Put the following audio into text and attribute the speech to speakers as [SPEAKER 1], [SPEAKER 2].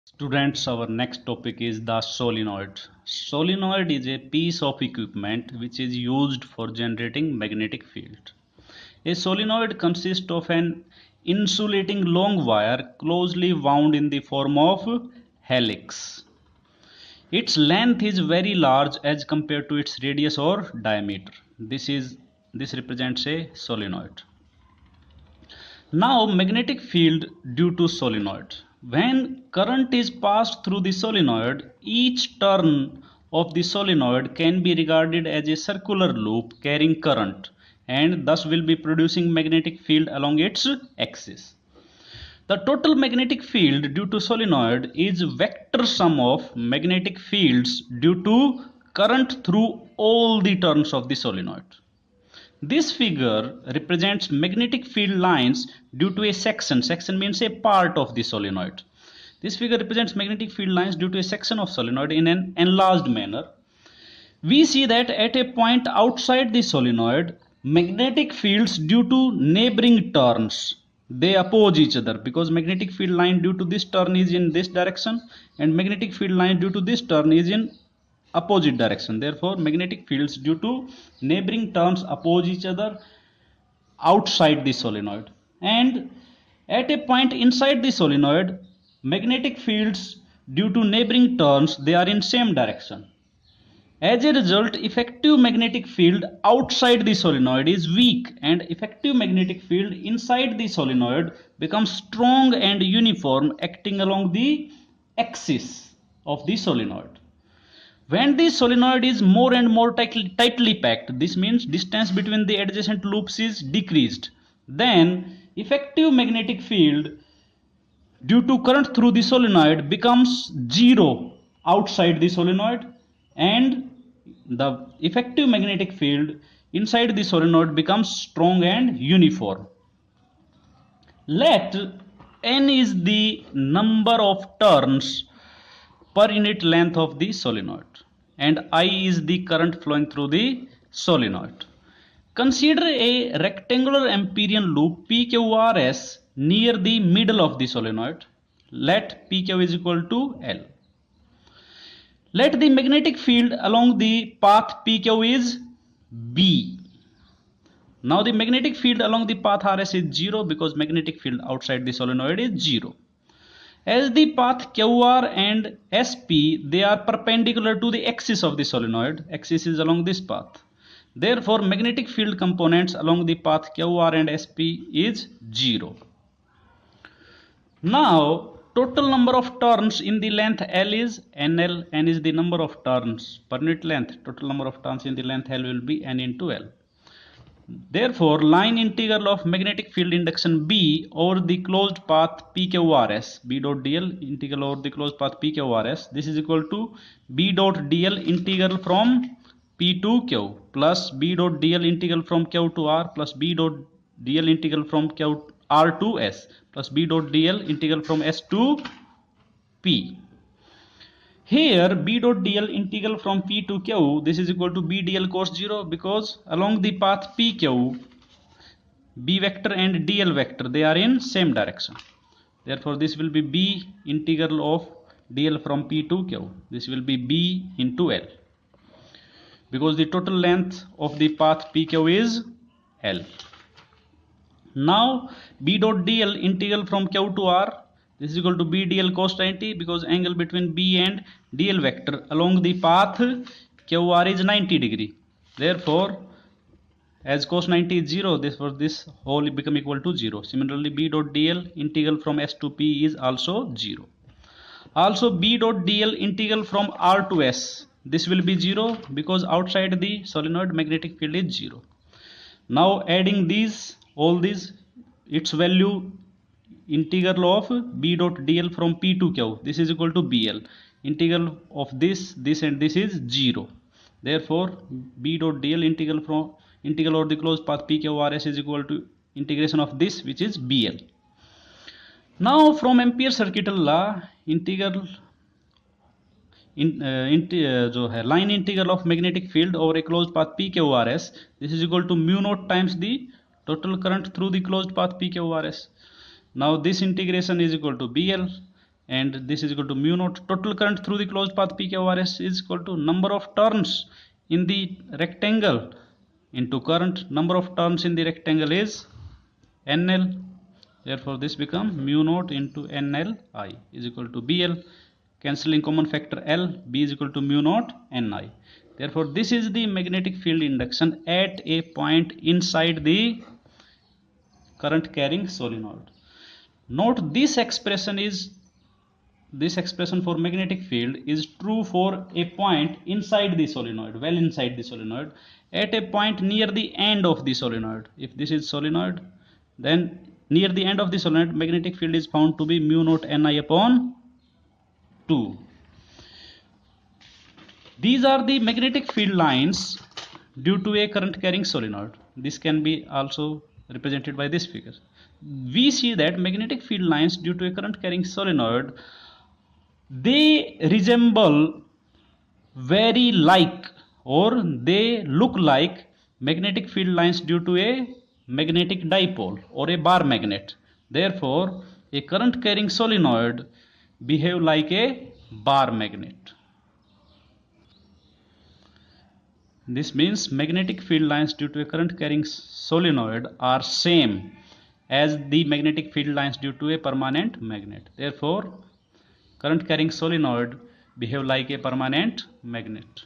[SPEAKER 1] Students, our next topic is the solenoid. Solenoid is a piece of equipment which is used for generating magnetic field. A solenoid consists of an insulating long wire closely wound in the form of helix. Its length is very large as compared to its radius or diameter. This represents a solenoid. Now, magnetic field due to solenoid. When current is passed through the solenoid, each turn of the solenoid can be regarded as a circular loop carrying current and thus will be producing magnetic field along its axis. The total magnetic field due to solenoid is vector sum of magnetic fields due to current through all the turns of the solenoid. This figure represents magnetic field lines due to a section. Section means a part of the solenoid. This figure represents magnetic field lines due to a section of solenoid in an enlarged manner. We see that at a point outside the solenoid, magnetic fields due to neighboring turns, they oppose each other because magnetic field line due to this turn is in this direction and magnetic field line due to this turn is in opposite direction. Therefore, magnetic fields due to neighboring turns oppose each other outside the solenoid. And at a point inside the solenoid, magnetic fields due to neighboring turns, they are in same direction. As a result, effective magnetic field outside the solenoid is weak and effective magnetic field inside the solenoid becomes strong and uniform, acting along the axis of the solenoid. When the solenoid is more and more tightly packed, this means distance between the adjacent loops is decreased, then effective magnetic field due to current through the solenoid becomes zero outside the solenoid and the effective magnetic field inside the solenoid becomes strong and uniform. Let n is the number of turns per unit length of the solenoid and I is the current flowing through the solenoid. Consider a rectangular amperian loop PQRS near the middle of the solenoid. Let PQ is equal to L. Let the magnetic field along the path PQ is B. Now the magnetic field along the path RS is 0 because magnetic field outside the solenoid is 0. As the path QR and SP, they are perpendicular to the axis of the solenoid. Axis is along this path. Therefore, magnetic field components along the path QR and SP is 0. Now, total number of turns in the length L is NL. N is the number of turns per unit length. Total number of turns in the length L will be N into L. Therefore, line integral of magnetic field induction B over the closed path PQRS, B dot dl integral over the closed path PQRS, this is equal to B dot dl integral from P to Q plus B dot dl integral from Q to R plus B dot dl integral from R to S plus B dot dl integral from S to P. Here B dot dl integral from P to Q, this is equal to B dl cos 0 because along the path PQ, B vector and dl vector, they are in same direction. Therefore, this will be B integral of dl from P to Q. This will be B into L because the total length of the path PQ is L. Now B dot dl integral from Q to R, this is equal to B dl cos 90 because angle between B and dl vector along the path QR is 90 degree. Therefore, as cos 90 is 0, therefore this whole become equal to 0. Similarly, B dot dl integral from S to P is also 0. Also, B dot dl integral from R to S, this will be 0 because outside the solenoid magnetic field is 0. Now adding these, all these, its value integral of B dot dl from P to Q, this is equal to BL. Integral of this and this is 0. Therefore, B dot dl integral over the closed path PQRS is equal to integration of this, which is BL. Now from ampere circuital law integral जो है line integral of magnetic field over a closed path P Q R S, this is equal to mu naught times the total current through the closed path P Q R S. Now this integration is equal to BL and this is equal to mu naught total current through the closed path PQRS is equal to number of turns in the rectangle into current. Number of turns in the rectangle is NL. Therefore this become mu naught into NLI is equal to BL. Cancelling common factor L, B is equal to mu naught Ni. Therefore this is the magnetic field induction at a point inside the current carrying solenoid. Note this expression for magnetic field is true for a point inside the solenoid, well inside the solenoid, at a point near the end of the solenoid. If this is solenoid, then near the end of the solenoid magnetic field is found to be mu naught Ni upon 2. These are the magnetic field lines due to a current carrying solenoid. This can be also represented by this figure. We see that magnetic field lines due to a current carrying solenoid, they resemble very like, or they look like magnetic field lines due to a magnetic dipole or a bar magnet. Therefore a current carrying solenoid behave like a bar magnet. This means magnetic field lines due to a current carrying solenoid are same as the magnetic field lines due to a permanent magnet. Therefore current carrying solenoid behave like a permanent magnet.